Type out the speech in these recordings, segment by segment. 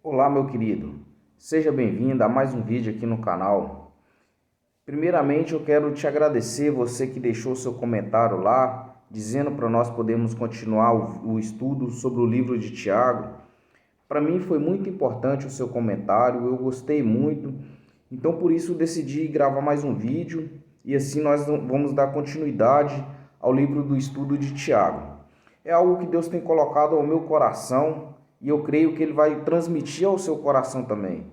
Olá, meu querido. Seja bem-vindo a mais um vídeo aqui no canal. Primeiramente, eu quero te agradecer, você que deixou seu comentário lá, dizendo para nós podermos continuar o estudo sobre o livro de Tiago. Para mim foi muito importante o seu comentário, eu gostei muito. Então, por isso, eu decidi gravar mais um vídeo e assim nós vamos dar continuidade ao livro do estudo de Tiago. É algo que Deus tem colocado ao meu coração e eu creio que Ele vai transmitir ao seu coração também.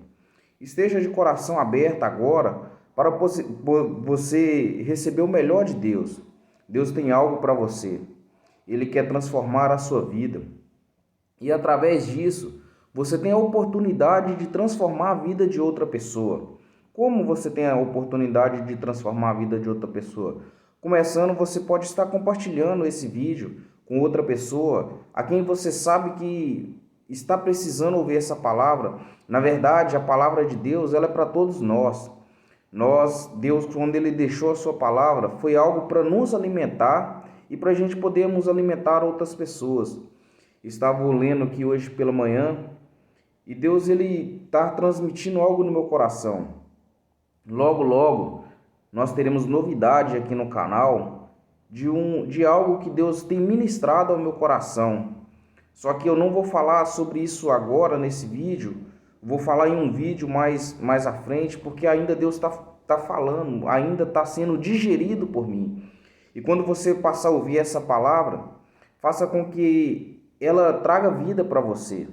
Esteja de coração aberto agora para você receber o melhor de Deus. Deus tem algo para você. Ele quer transformar a sua vida. E através disso, você tem a oportunidade de transformar a vida de outra pessoa. Como você tem a oportunidade de transformar a vida de outra pessoa? Começando, você pode estar compartilhando esse vídeo com outra pessoa, a quem você sabe que está precisando ouvir essa palavra. Na verdade, a palavra de Deus, ela é para todos nós. Deus, quando Ele deixou a sua palavra, foi algo para nos alimentar e para a gente podermos alimentar outras pessoas. Estava lendo aqui hoje pela manhã e Deus, Ele está transmitindo algo no meu coração. Logo, logo, nós teremos novidade aqui no canal de algo que Deus tem ministrado ao meu coração. Só que eu não vou falar sobre isso agora nesse vídeo, vou falar em um vídeo mais à frente, porque ainda Deus está falando, ainda está sendo digerido por mim. E quando você passar a ouvir essa palavra, faça com que ela traga vida para você.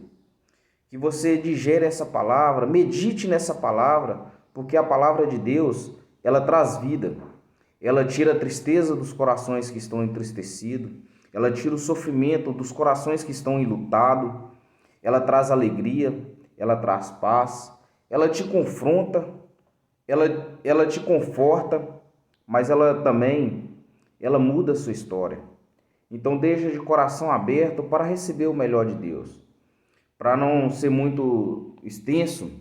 Que você digere essa palavra, medite nessa palavra, porque a palavra de Deus, ela traz vida. Ela tira a tristeza dos corações que estão entristecidos. Ela tira o sofrimento dos corações que estão enlutados. Ela traz alegria, ela traz paz. Ela te confronta, ela te conforta, mas ela muda a sua história. Então deixa de coração aberto para receber o melhor de Deus. Para não ser muito extenso,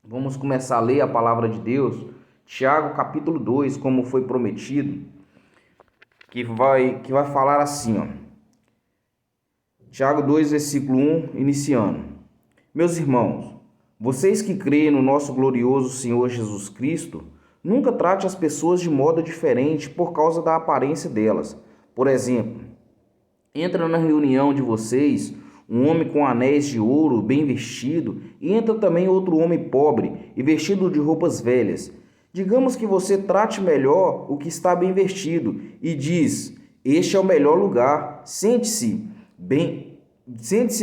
vamos começar a ler a palavra de Deus. Tiago capítulo 2, como foi prometido, que vai falar assim, ó. Tiago 2, versículo 1, iniciando. Meus irmãos, vocês que creem no nosso glorioso Senhor Jesus Cristo, nunca trate as pessoas de modo diferente por causa da aparência delas. Por exemplo, entra na reunião de vocês um homem com anéis de ouro, bem vestido, e entra também outro homem pobre e vestido de roupas velhas. Digamos que você trate melhor o que está bem vestido e diz: este é o melhor lugar, sente-se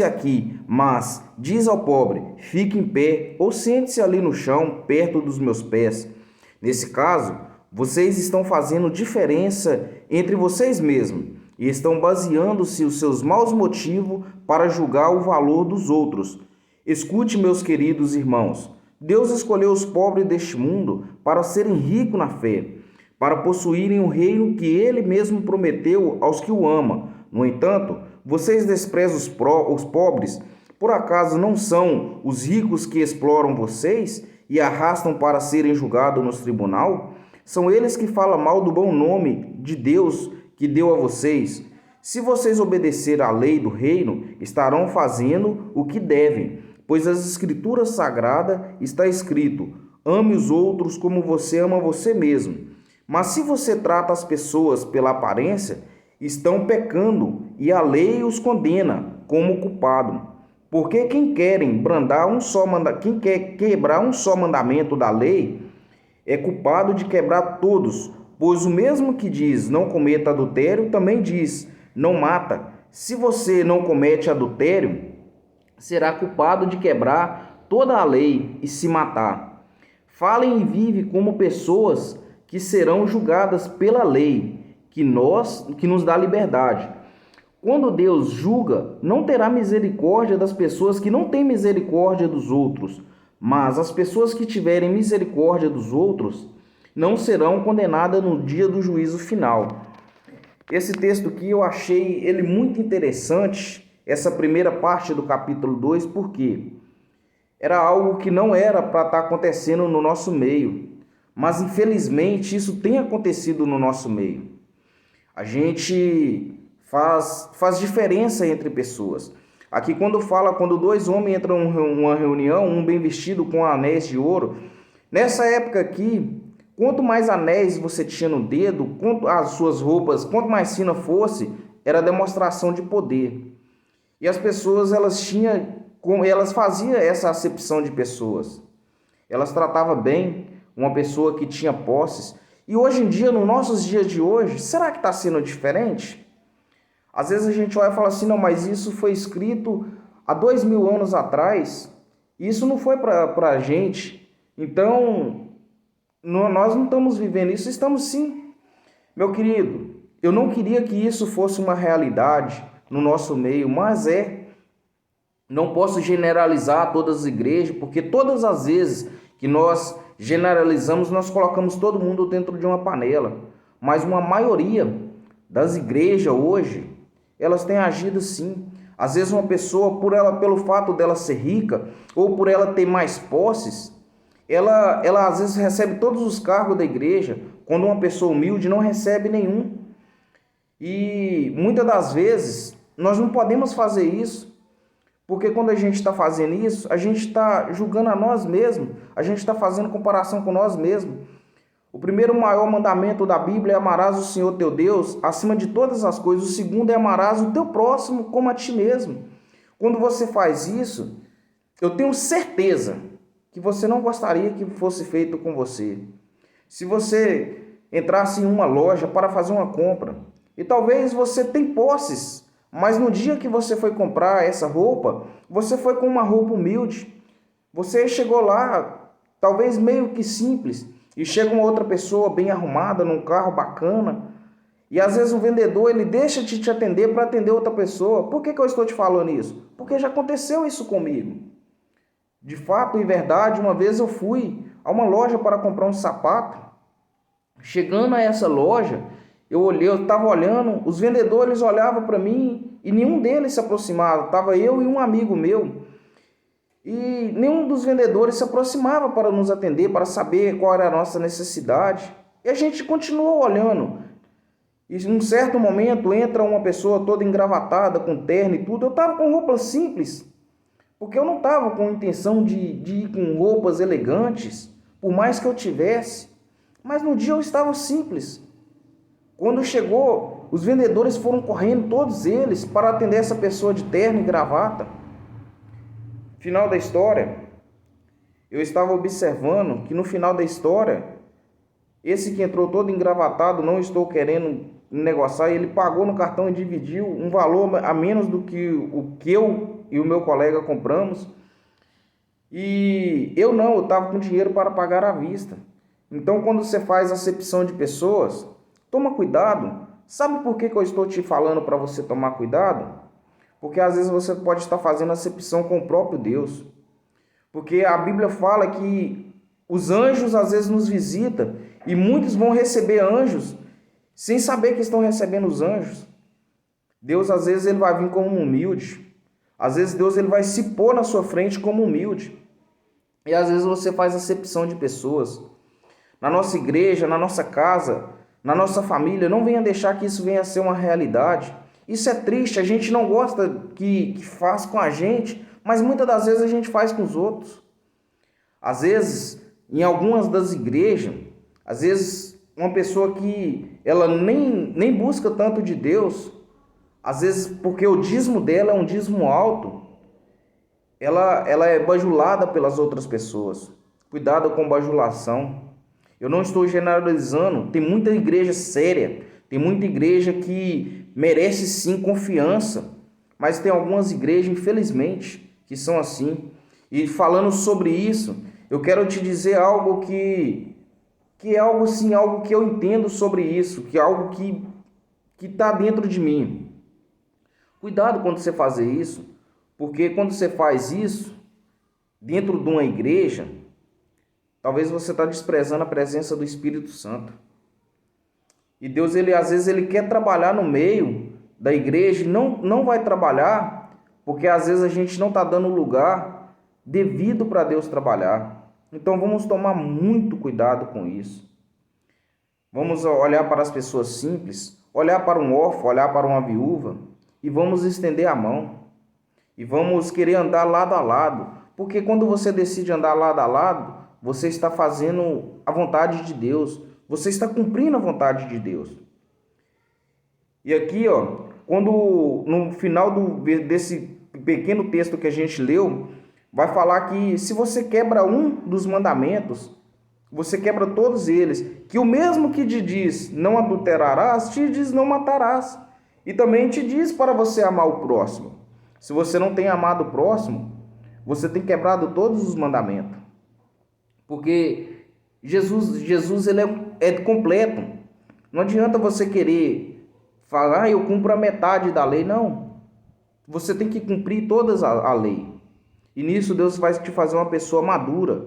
aqui, mas diz ao pobre: fique em pé, ou sente-se ali no chão, perto dos meus pés. Nesse caso, vocês estão fazendo diferença entre vocês mesmos e estão baseando-se os seus maus motivos para julgar o valor dos outros. Escute, meus queridos irmãos. Deus escolheu os pobres deste mundo para serem ricos na fé, para possuírem o reino que Ele mesmo prometeu aos que o amam. No entanto, vocês desprezam os pobres. Por acaso não são os ricos que exploram vocês e arrastam para serem julgados nos tribunais? São eles que falam mal do bom nome de Deus que deu a vocês. Se vocês obedecerem à lei do reino, estarão fazendo o que devem. Pois as Escrituras Sagradas está escrito: ame os outros como você ama você mesmo. Mas se você trata as pessoas pela aparência, estão pecando e a lei os condena como culpado. Porque quem quer quebrar um só mandamento da lei é culpado de quebrar todos. Pois o mesmo que diz não cometa adultério também diz não mata. Se você não comete adultério, será culpado de quebrar toda a lei e se matar. Falem e vivem como pessoas que serão julgadas pela lei, que nos dá liberdade. Quando Deus julga, não terá misericórdia das pessoas que não têm misericórdia dos outros, mas as pessoas que tiverem misericórdia dos outros não serão condenadas no dia do juízo final. Esse texto aqui eu achei ele muito interessante, essa primeira parte do capítulo 2, porque era algo que não era para estar acontecendo no nosso meio, mas infelizmente isso tem acontecido no nosso meio. A gente faz diferença entre pessoas. Aqui quando fala, quando dois homens entram em uma reunião, um bem vestido com anéis de ouro, nessa época aqui, quanto mais anéis você tinha no dedo, quanto as suas roupas, quanto mais fina fosse, era demonstração de poder. E as pessoas, elas faziam essa acepção de pessoas. Elas tratavam bem uma pessoa que tinha posses. E hoje em dia, nos nossos dias de hoje, será que está sendo diferente? Às vezes a gente olha e fala assim, não, mas isso foi escrito há 2000 anos atrás. Isso não foi para a gente. Então, nós não estamos vivendo isso, estamos sim. Meu querido, eu não queria que isso fosse uma realidade no nosso meio, mas é. Não posso generalizar todas as igrejas, porque todas as vezes que nós generalizamos, nós colocamos todo mundo dentro de uma panela. Mas uma maioria das igrejas hoje, elas têm agido sim. Às vezes uma pessoa, pelo fato dela ser rica, ou por ela ter mais posses, ela às vezes recebe todos os cargos da igreja, quando uma pessoa humilde não recebe nenhum. E muitas das vezes nós não podemos fazer isso, porque quando a gente está fazendo isso, a gente está julgando a nós mesmos, a gente está fazendo comparação com nós mesmos. O primeiro maior mandamento da Bíblia é amarás o Senhor teu Deus acima de todas as coisas. O segundo é amarás o teu próximo como a ti mesmo. Quando você faz isso, eu tenho certeza que você não gostaria que fosse feito com você. Se você entrasse em uma loja para fazer uma compra, e talvez você tenha posses, mas no dia que você foi comprar essa roupa, você foi com uma roupa humilde. Você chegou lá, talvez meio que simples, e chega uma outra pessoa bem arrumada, num carro bacana, e às vezes o vendedor ele deixa de te atender para atender outra pessoa. Por que eu estou te falando isso? Porque já aconteceu isso comigo. De fato e verdade, uma vez eu fui a uma loja para comprar um sapato. Chegando a essa loja, eu estava olhando, os vendedores olhavam para mim e nenhum deles se aproximava. Estava eu e um amigo meu. E nenhum dos vendedores se aproximava para nos atender, para saber qual era a nossa necessidade. E a gente continuou olhando. E em um certo momento entra uma pessoa toda engravatada, com terno e tudo. Eu estava com roupa simples, porque eu não estava com intenção de ir com roupas elegantes, por mais que eu tivesse. Mas no dia eu estava simples. Quando chegou, os vendedores foram correndo, todos eles, para atender essa pessoa de terno e gravata. Final da história, eu estava observando que no final da história, esse que entrou todo engravatado, não estou querendo negociar, ele pagou no cartão e dividiu um valor a menos do que o que eu e o meu colega compramos. E eu estava com dinheiro para pagar à vista. Então, quando você faz acepção de pessoas, toma cuidado. Sabe por que eu estou te falando para você tomar cuidado? Porque às vezes você pode estar fazendo acepção com o próprio Deus. Porque a Bíblia fala que os anjos às vezes nos visitam e muitos vão receber anjos sem saber que estão recebendo os anjos. Deus às vezes ele vai vir como humilde. Às vezes Deus ele vai se pôr na sua frente como humilde. E às vezes você faz acepção de pessoas. Na nossa igreja, na nossa casa, na nossa família, não venha deixar que isso venha a ser uma realidade. Isso é triste, a gente não gosta que faz com a gente, mas muitas das vezes a gente faz com os outros. Às vezes, em algumas das igrejas, às vezes uma pessoa que ela nem busca tanto de Deus, às vezes porque o dízimo dela é um dízimo alto, ela é bajulada pelas outras pessoas. Cuidado com bajulação. Eu não estou generalizando, tem muita igreja séria, tem muita igreja que merece sim confiança, mas tem algumas igrejas, infelizmente, que são assim. E falando sobre isso, eu quero te dizer algo que é algo sim, algo que eu entendo sobre isso, que é algo que está dentro de mim. Cuidado quando você fazer isso, porque quando você faz isso dentro de uma igreja, talvez você está desprezando a presença do Espírito Santo. E Deus, ele às vezes ele quer trabalhar no meio da igreja e não vai trabalhar, porque às vezes a gente não está dando lugar devido para Deus trabalhar. Então vamos tomar muito cuidado com isso. Vamos olhar para as pessoas simples, olhar para um órfão, olhar para uma viúva e vamos estender a mão. e vamos querer andar lado a lado, porque quando você decide andar lado a lado, você está fazendo a vontade de Deus, você está cumprindo a vontade de Deus. E aqui, quando no final desse pequeno texto que a gente leu, vai falar que se você quebra um dos mandamentos, você quebra todos eles, que o mesmo que te diz não adulterarás, te diz não matarás. E também te diz para você amar o próximo. Se você não tem amado o próximo, você tem quebrado todos os mandamentos. Porque Jesus ele é completo. Não adianta você querer falar, eu cumpro a metade da lei. Não. Você tem que cumprir toda a lei. E nisso Deus vai te fazer uma pessoa madura.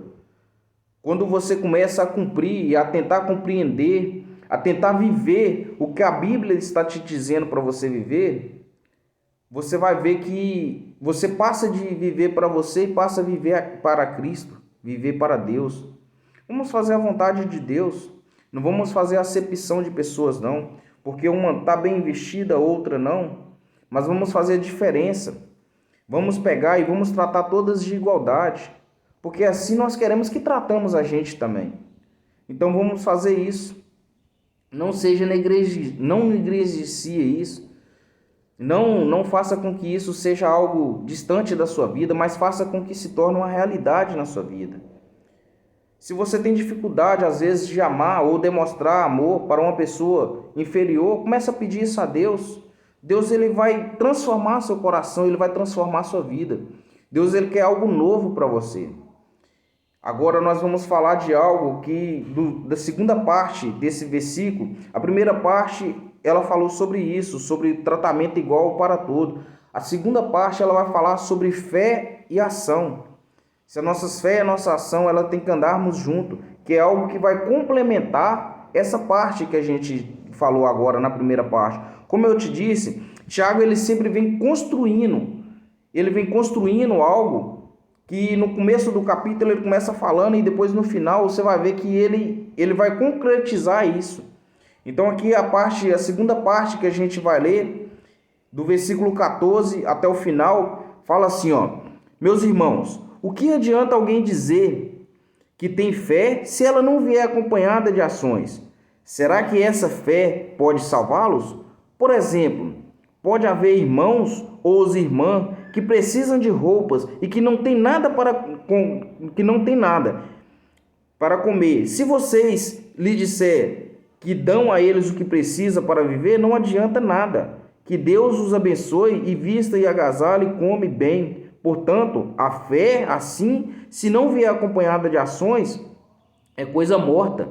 Quando você começa a cumprir, a tentar compreender, a tentar viver o que a Bíblia está te dizendo para você viver, você vai ver que você passa de viver para você e passa a viver para Cristo, viver para Deus. Vamos fazer a vontade de Deus. Não vamos fazer acepção de pessoas, não. Porque uma está bem vestida, outra não. Mas vamos fazer a diferença. Vamos pegar e vamos tratar todas de igualdade. Porque assim nós queremos que tratamos a gente também. Então vamos fazer isso. Não seja não negligencie isso. Não faça com que isso seja algo distante da sua vida, mas faça com que se torne uma realidade na sua vida. Se você tem dificuldade, às vezes, de amar ou demonstrar amor para uma pessoa inferior, comece a pedir isso a Deus. Deus ele vai transformar seu coração, ele vai transformar sua vida. Deus ele quer algo novo para você. Agora nós vamos falar de algo que, da segunda parte desse versículo, a primeira parte ela falou sobre isso, sobre tratamento igual para todos. A segunda parte ela vai falar sobre fé e ação. Se a nossa fé e a nossa ação ela tem que andarmos junto, que é algo que vai complementar essa parte que a gente falou agora na primeira parte. Como eu te disse, Tiago ele sempre vem construindo algo que no começo do capítulo ele começa falando e depois no final você vai ver que ele vai concretizar isso. Então aqui a segunda parte que a gente vai ler, do versículo 14 até o final, fala assim, meus irmãos, o que adianta alguém dizer que tem fé se ela não vier acompanhada de ações? Será que essa fé pode salvá-los? Por exemplo, pode haver irmãos ou irmãs que precisam de roupas e que não tem nada para comer. Se vocês lhe disser que dão a eles o que precisa para viver, não adianta nada. Que Deus os abençoe e vista e agasalhe e come bem. Portanto, a fé, assim, se não vier acompanhada de ações, é coisa morta.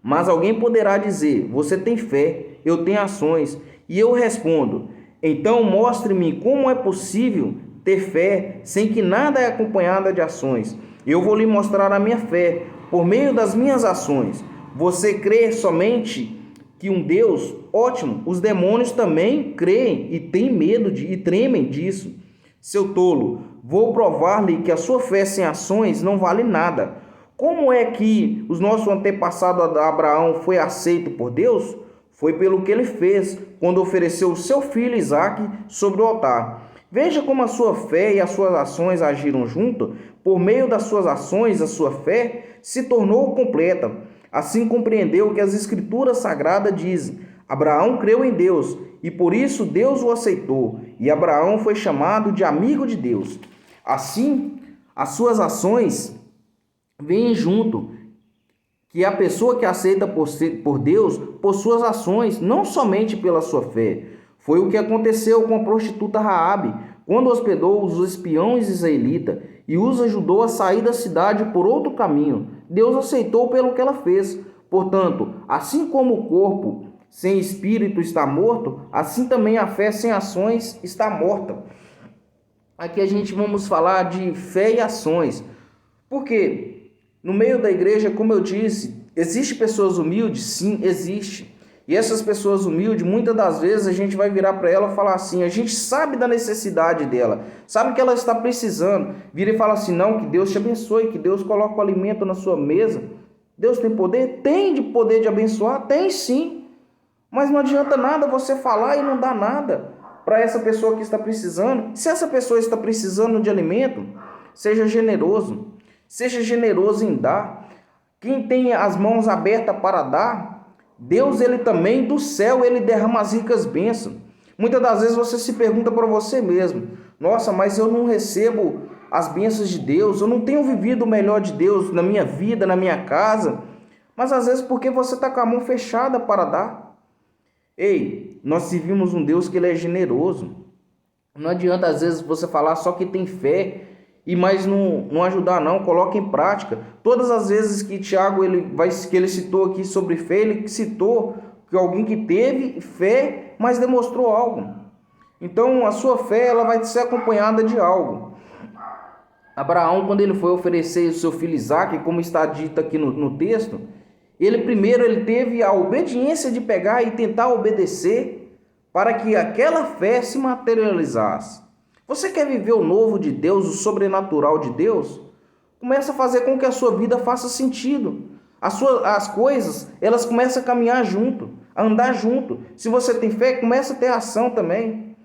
Mas alguém poderá dizer, você tem fé, eu tenho ações. E eu respondo, então mostre-me como é possível ter fé sem que nada é acompanhada de ações. Eu vou lhe mostrar a minha fé por meio das minhas ações. Você crê somente que um Deus? Ótimo, os demônios também creem e têm medo e tremem disso. Seu tolo, vou provar-lhe que a sua fé sem ações não vale nada. Como é que o nosso antepassado Abraão foi aceito por Deus? Foi pelo que ele fez quando ofereceu o seu filho Isaque sobre o altar. Veja como a sua fé e as suas ações agiram junto. Por meio das suas ações, a sua fé se tornou completa. Assim compreendeu que as Escrituras Sagradas dizem: Abraão creu em Deus e por isso Deus o aceitou. E Abraão foi chamado de amigo de Deus. Assim, as suas ações vêm junto. Que a pessoa que aceita por Deus, por suas ações, não somente pela sua fé. Foi o que aconteceu com a prostituta Raabe, quando hospedou os espiões israelitas e os ajudou a sair da cidade por outro caminho. Deus aceitou pelo que ela fez. Portanto, assim como o corpo sem espírito está morto, assim também a fé sem ações está morta. Aqui a gente vamos falar de fé e ações. Por quê? No meio da igreja, como eu disse, existe pessoas humildes? Sim, existe. E essas pessoas humildes, muitas das vezes a gente vai virar para ela e falar assim, a gente sabe da necessidade dela, sabe que ela está precisando, vira e fala assim, não, que Deus te abençoe, que Deus coloque o alimento na sua mesa. Deus tem poder? Tem de poder de abençoar? Tem sim. Mas não adianta nada você falar e não dar nada. para essa pessoa que está precisando. Se essa pessoa está precisando de alimento, seja generoso em dar. Quem tem as mãos abertas para dar, Deus, ele também do céu, ele derrama as ricas bênçãos. Muitas das vezes você se pergunta para você mesmo: nossa, mas eu não recebo as bênçãos de Deus, eu não tenho vivido o melhor de Deus na minha vida, na minha casa. Mas às vezes porque você está com a mão fechada para dar. Ei, nós servimos um Deus que ele é generoso. Não adianta às vezes você falar só que tem fé e mais não ajudar não, coloque em prática. Todas as vezes que Tiago que ele citou aqui sobre fé, ele citou que alguém que teve fé, mas demonstrou algo. Então a sua fé ela vai ser acompanhada de algo. Abraão, quando ele foi oferecer o seu filho Isaque, como está dito aqui no texto, ele teve a obediência de pegar e tentar obedecer para que aquela fé se materializasse. Você quer viver o novo de Deus, o sobrenatural de Deus? Começa a fazer com que a sua vida faça sentido. As coisas, elas começam a caminhar junto, a andar junto. Se você tem fé, começa a ter ação também.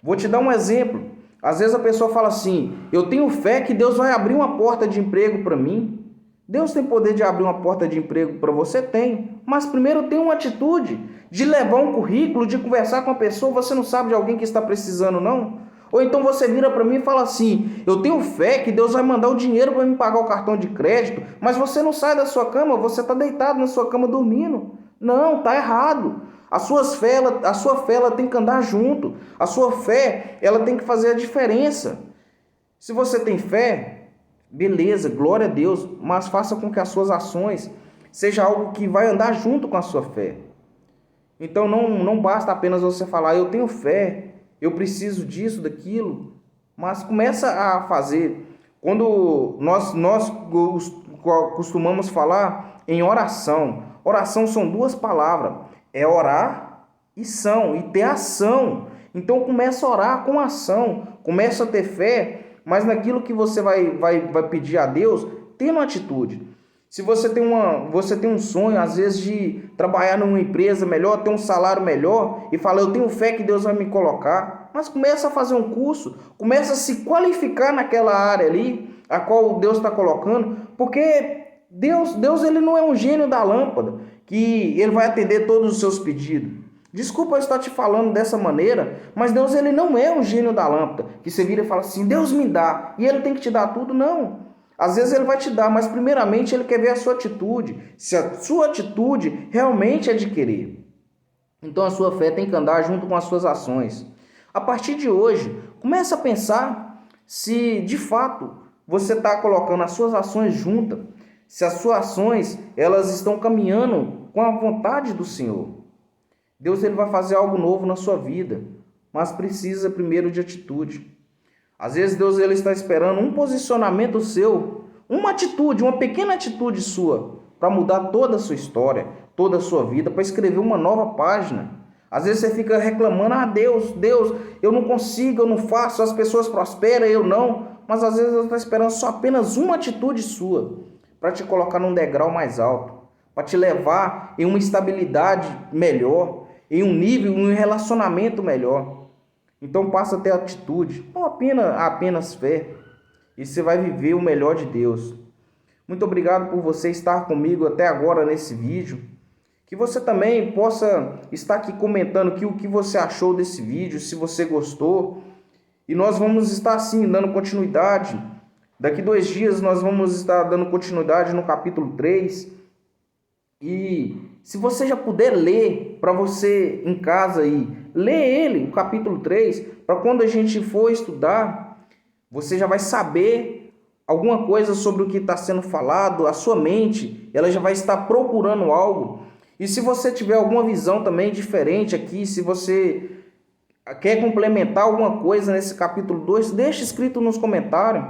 Vou te dar um exemplo. Às vezes a pessoa fala assim: eu tenho fé que Deus vai abrir uma porta de emprego para mim. Deus tem poder de abrir uma porta de emprego para você? Tem. Mas primeiro tem uma atitude de levar um currículo, de conversar com a pessoa. Você não sabe de alguém que está precisando, não? Ou então você vira para mim e fala assim: eu tenho fé que Deus vai mandar o dinheiro para me pagar o cartão de crédito, mas você não sai da sua cama, você está deitado na sua cama dormindo. Não, está errado. A sua fé ela tem que andar junto. A sua fé ela tem que fazer a diferença. Se você tem fé, beleza, glória a Deus, mas faça com que as suas ações seja algo que vai andar junto com a sua fé. Então não basta apenas você falar: eu tenho fé, eu preciso disso, daquilo, mas começa a fazer. Quando nós costumamos falar em oração, oração são duas palavras, é orar e ter ação. Então começa a orar com ação, começa a ter fé, mas naquilo que você vai pedir a Deus, tendo atitude. Se você tem um sonho, às vezes, de trabalhar numa empresa melhor, ter um salário melhor, e fala: eu tenho fé que Deus vai me colocar, mas começa a fazer um curso, começa a se qualificar naquela área ali, a qual Deus está colocando, porque Deus ele não é um gênio da lâmpada, que ele vai atender todos os seus pedidos. Desculpa eu estar te falando dessa maneira, mas Deus ele não é um gênio da lâmpada, que você vira e fala assim: Deus me dá, e ele tem que te dar tudo. Não. Às vezes ele vai te dar, mas primeiramente ele quer ver a sua atitude. Se a sua atitude realmente é de querer. Então a sua fé tem que andar junto com as suas ações. A partir de hoje, comece a pensar se de fato você está colocando as suas ações juntas. Se as suas ações elas estão caminhando com a vontade do Senhor. Deus ele vai fazer algo novo na sua vida, mas precisa primeiro de atitude. Às vezes Deus ele está esperando um posicionamento seu, uma atitude, uma pequena atitude sua, para mudar toda a sua história, toda a sua vida, para escrever uma nova página. Às vezes você fica reclamando: Deus, eu não consigo, eu não faço, as pessoas prosperam, eu não. Mas às vezes Deus está esperando só apenas uma atitude sua, para te colocar num degrau mais alto, para te levar em uma estabilidade melhor, em um nível, em um relacionamento melhor. Então passa a ter atitude, não apenas fé, e você vai viver o melhor de Deus. Muito obrigado por você estar comigo até agora nesse vídeo. Que você também possa estar aqui comentando aqui o que você achou desse vídeo, se você gostou. E nós vamos estar assim dando continuidade. Daqui 2 dias nós vamos estar dando continuidade no capítulo 3. E se você já puder ler para você em casa aí, lê ele, o capítulo 3, para quando a gente for estudar, você já vai saber alguma coisa sobre o que está sendo falado, a sua mente, ela já vai estar procurando algo. E se você tiver alguma visão também diferente aqui, se você quer complementar alguma coisa nesse capítulo 2, deixa escrito nos comentários.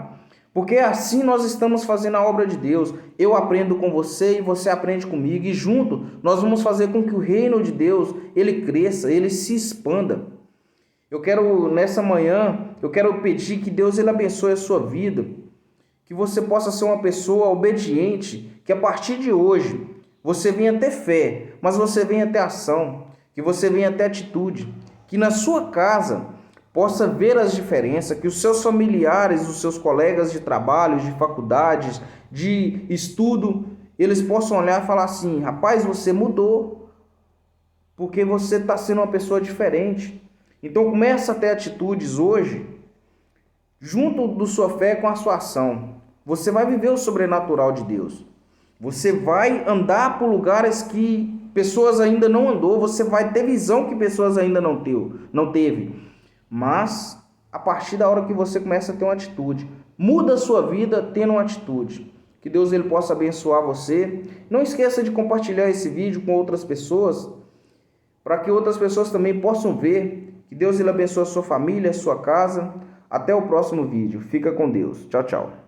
Porque assim nós estamos fazendo a obra de Deus. Eu aprendo com você e você aprende comigo. E junto nós vamos fazer com que o reino de Deus ele cresça, ele se expanda. Nessa manhã, eu quero pedir que Deus ele abençoe a sua vida. Que você possa ser uma pessoa obediente. Que a partir de hoje você venha ter fé, mas você venha ter ação. Que você venha ter atitude. Que na sua casa possa ver as diferenças, que os seus familiares, os seus colegas de trabalho, de faculdades, de estudo, eles possam olhar e falar assim: rapaz, você mudou, porque você está sendo uma pessoa diferente. Então começa a ter atitudes hoje, junto da sua fé com a sua ação. Você vai viver o sobrenatural de Deus. Você vai andar por lugares que pessoas ainda não andou, você vai ter visão que pessoas ainda não teve. Mas a partir da hora que você começa a ter uma atitude, muda a sua vida tendo uma atitude. Que Deus ele possa abençoar você. Não esqueça de compartilhar esse vídeo com outras pessoas, para que outras pessoas também possam ver. Que Deus ele abençoe a sua família, a sua casa. Até o próximo vídeo. Fica com Deus. Tchau, tchau.